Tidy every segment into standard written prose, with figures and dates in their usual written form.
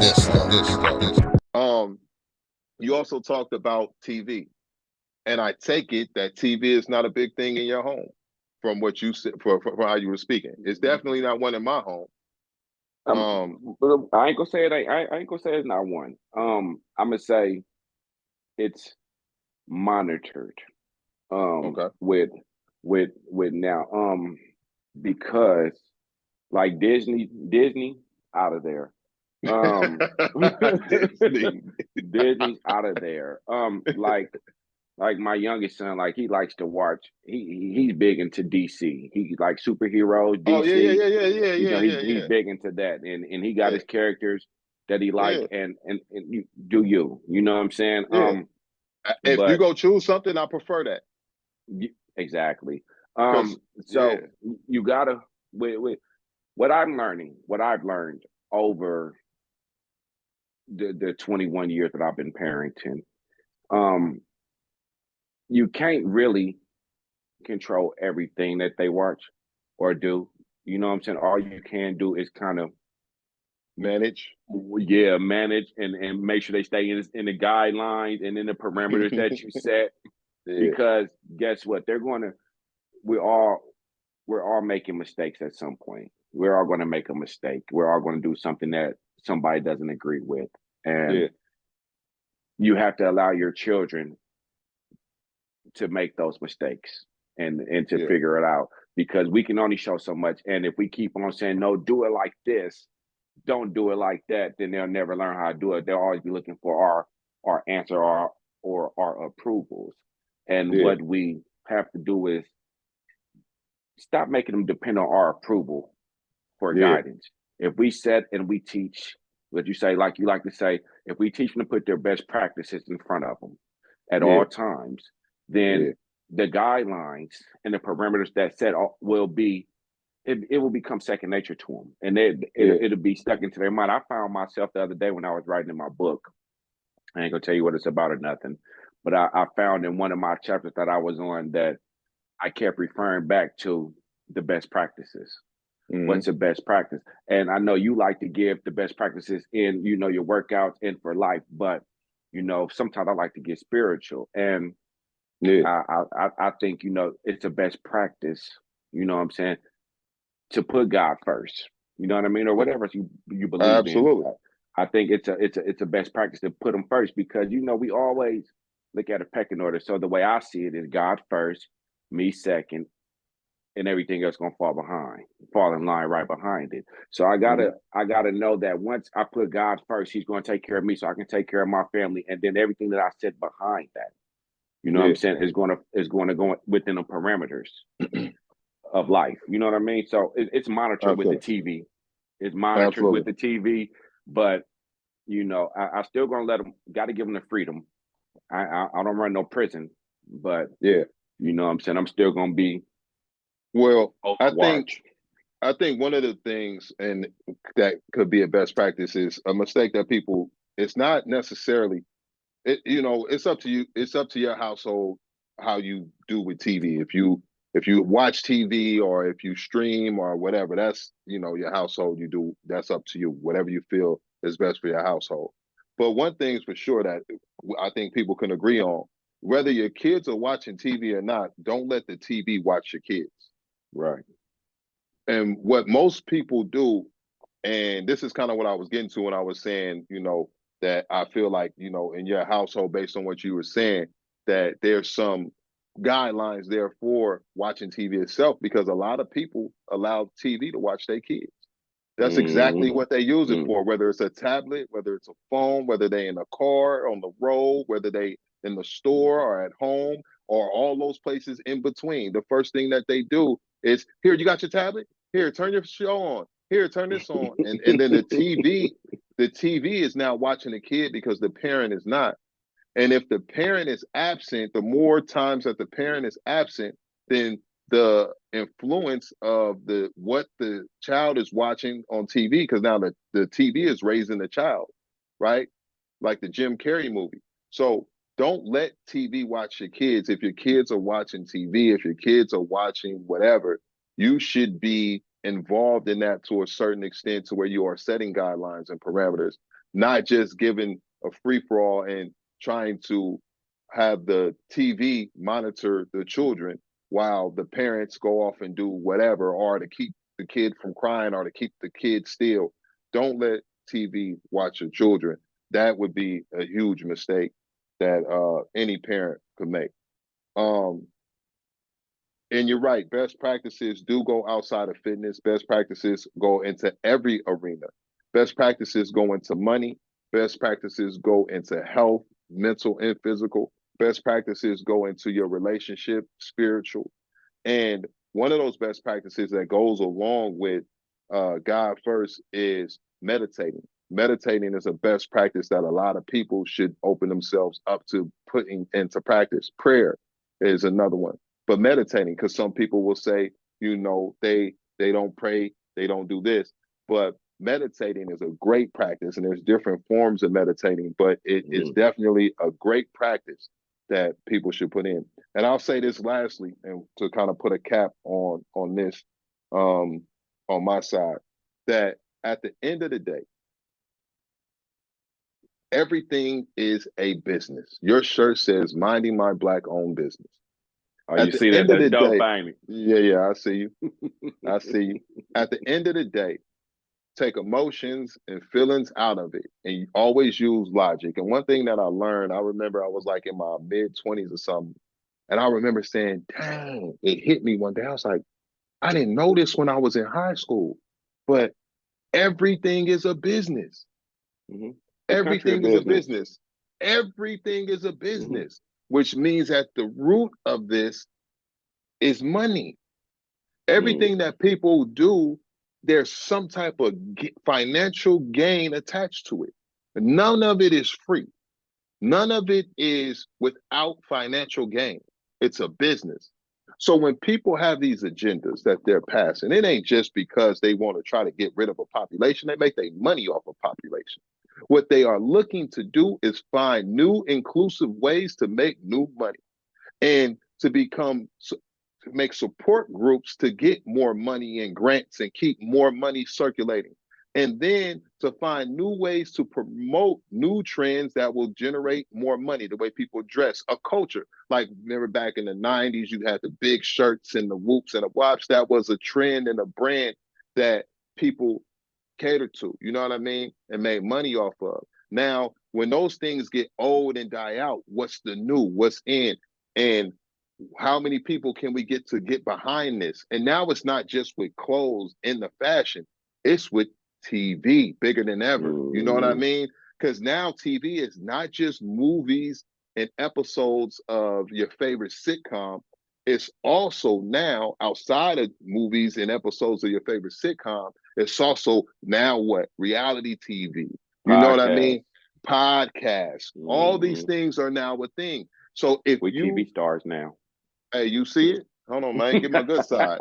this stuff. Um, you also talked about TV, and I take it that TV is not a big thing in your home, from what you said, for how you were speaking. It's definitely not one in my home. Um, Um, but I ain't gonna say it. I ain't gonna say it's not one. I'm gonna say it's monitored. okay. With now. Because like Disney out of there. Um, Disney. Disney's out of there. Like my youngest son, like he likes to watch. He's big into DC. He like superheroes, Oh yeah, yeah, DC. yeah, yeah, yeah, You yeah, know, yeah, he's yeah, big into that, and he got yeah, his characters that he like, yeah, and you do you know what I'm saying? yeah. If you But go choose something, I prefer that exactly. because yeah, So you gotta with what I've learned over the 21 years that I've been parenting, um, you can't really control everything that they watch or do. You know what I'm saying? All you can do is kind of manage. yeah, manage and make sure they stay in the guidelines and in the parameters that you set. Yeah, Because guess what? They're gonna we all we're all making mistakes at some point. We're all gonna make a mistake. We're all gonna do something that somebody doesn't agree with. And yeah, you have to allow your children to make those mistakes and to yeah, figure it out because we can only show so much. And if we keep on saying no, do it like this, don't do it like that, then they'll never learn how to do it. They'll always be looking for our answer or our approvals. And yeah, what we have to do is stop making them depend on our approval for yeah, guidance. If we set and we teach, what you say, like you like to say, if we teach them to put their best practices in front of them at yeah, all times, then yeah. the guidelines and the parameters that set will be it will become second nature to them, and Yeah. it'll be stuck into their mind. I found myself the other day when I was writing in my book. I ain't gonna tell you what it's about or nothing, but I found in one of my chapters that I was on that I kept referring back to the best practices. Hmm. What's the best practice? And I know you like to give the best practices in your workouts and for life, but sometimes I like to get spiritual, and Yeah. I think it's a best practice. You know what I'm saying, to put God first. You know what I mean, or whatever you believe in. Absolutely. I think it's a best practice to put them first because we always look at a pecking order. So the way I see it is God first, me second, and everything else gonna fall in line right behind it. So Hmm. I gotta know that once I put God first, He's gonna take care of me, so I can take care of my family, and then everything that I set behind that, what I'm Yeah. saying, is gonna go within the parameters of life. You know what I mean? So it's monitored with the Absolutely. TV. It's monitored with Absolutely. the TV, but I still gonna let them. Got to give them the freedom. I don't run no prison, but Yeah. what I'm saying, I'm still gonna be Well, I think overwatch. I think one of the things, and that could be a best practice, is a mistake that people. It's not necessarily. It's up to you. It's up to your household how you do with TV. If you watch TV or if you stream or whatever, that's your household. You do that's up to you. Whatever you feel is best for your household. But one thing's for sure that I think people can agree on: whether your kids are watching TV or not, don't let the TV watch your kids. Right. And what most people do, and this is kind of what I was getting to when I was saying, that I feel like, in your household, based on what you were saying, that there's some guidelines there for watching TV itself, because a lot of people allow TV to watch their kids. That's exactly Mm-hmm. what they use it Mm. for, whether it's a tablet, whether it's a phone, whether they in a car, on the road, whether they in the store or at home, or all those places in between. The first thing that they do is, here, you got your tablet? Here, turn your show on. Here, turn this on. And then the TV is now watching the kid because the parent is not. And if the parent is absent, the more times that the parent is absent, then the influence of the what the child is watching on TV, because now the TV is raising the child, right? Like the Jim Carrey movie. So don't let TV watch your kids. If your kids are watching TV, if your kids are watching whatever, you should be involved in that to a certain extent, to where you are setting guidelines and parameters. not just giving a free for all and trying to have the TV monitor the children while the parents go off and do whatever, or to keep the kid from crying, or to keep the kid still. Don't let TV watch your children. That would be a huge mistake that any parent could make. Um, and you're right, best practices do go outside of fitness. Best practices go into every arena. Best practices go into money. Best practices go into health, mental and physical. Best practices go into your relationship, spiritual. And one of those best practices that goes along with God first is meditating. Meditating is a best practice that a lot of people should open themselves up to putting into practice. Prayer is another one. But meditating, because some people will say, they don't pray, they don't do this. But meditating is a great practice, and there's different forms of meditating, but it is definitely a great practice that people should put in. And I'll say this lastly, and to kind of put a cap on this, on my side, that at the end of the day, everything is a business. Your shirt says "Minding my Black-owned business." Oh, At you the see that? end of That's the dope, day, ain't it? yeah, I see you. I see you. At the end of the day, take emotions and feelings out of it, and you always use logic. And one thing that I learned, I remember I was like in my mid-20s or something, and I remember saying, dang, it hit me one day. I was like, I didn't know this when I was in high school, but everything is a business. Mm-hmm. The country of Everything is a business. business. Everything is a Mm-hmm. business, which means at the root of this is money. Mm. Everything that people do, there's some type of financial gain attached to it. None of it is free. None of it is without financial gain. It's a business. So when people have these agendas that they're passing, it ain't just because they want to try to get rid of a population. They make their money off of population. What they are looking to do is find new inclusive ways to make new money and to make support groups to get more money and grants and keep more money circulating. And then to find new ways to promote new trends that will generate more money, the way people dress, a culture. Like, remember back in the 90s, you had the big shirts and the whoops and the wops. That was a trend and a brand that people catered to, you know what I mean? And made money off of. Now, when those things get old and die out, what's the new? What's in? And how many people can we get behind this? And now it's not just with clothes in the fashion, it's with TV bigger than ever. You know what I Mm-hmm. mean? Because now TV is not just movies and episodes of your favorite sitcom. It's also now outside of movies and episodes of your favorite sitcom. It's also now what? Reality TV. You know what I Podcast. mean? Podcasts. All these Mm-hmm. things are now a thing. So if With TV you stars now. Hey, you see it? Hold on, man. Get my good side.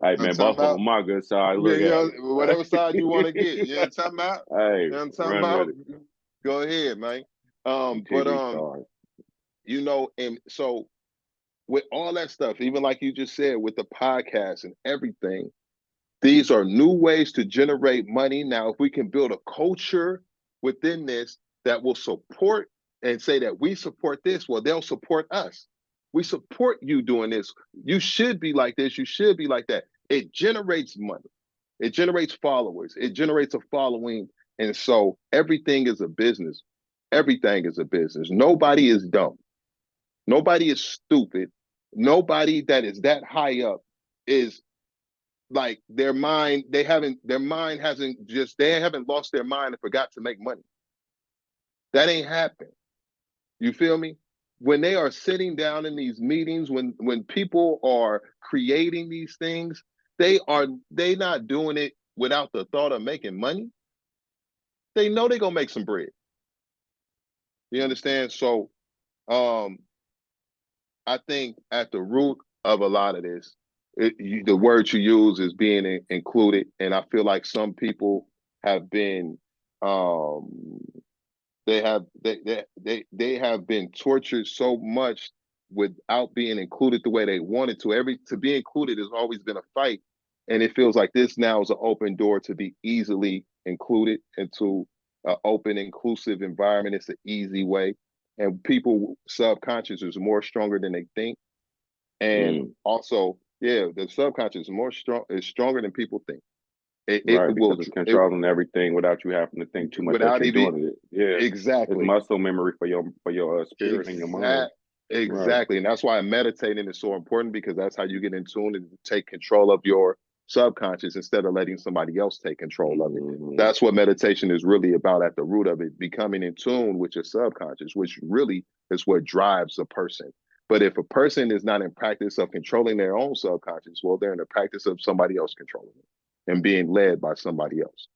Hey I'm man, talking both of about, them my good side. yeah, Look you at know, it. whatever side you want to get. You know what I'm talking about? Hey, You know what I'm talking run with about? it. Go ahead, man. Them But TV stars. and so with all that stuff, even like you just said, with the podcast and everything, these are new ways to generate money. Now, if we can build a culture within this that will support and say that we support this, well, they'll support us. We support you doing this. You should be like this. You should be like that. It generates money. It generates followers. It generates a following. And so everything is a business. Everything is a business. Nobody is dumb. Nobody is stupid. Nobody that is that high up is like their mind hasn't just, they haven't lost their mind and forgot to make money. That ain't happened. You feel me? When they are sitting down in these meetings, when people are creating these things, they not doing it without the thought of making money. They know they're gonna make some bread. You understand? So um I think at the root of a lot of this, the word you use is being included, and I feel like some people have been, um, they have been tortured so much without being included the way they wanted to. To be included has always been a fight, and it feels like this now is an open door to be easily included into an open, inclusive environment. It's an easy way. And people subconscious is more stronger than they think. And Mm, also, yeah, the subconscious is stronger than people think. It right, will because it's controlling everything without you having to think too much that without you're even doing it. Yeah, it's exactly. muscle memory for your spirit and your mind. Exact, Right. exactly. And that's why meditating is so important because that's how you get in tune and take control of your subconscious instead of letting somebody else take control of it. Hmm. That's what meditation is really about at the root of it, becoming in tune with your subconscious, which really is what drives a person. But if a person is not in practice of controlling their own subconscious, well, they're in the practice of somebody else controlling it and being led by somebody else.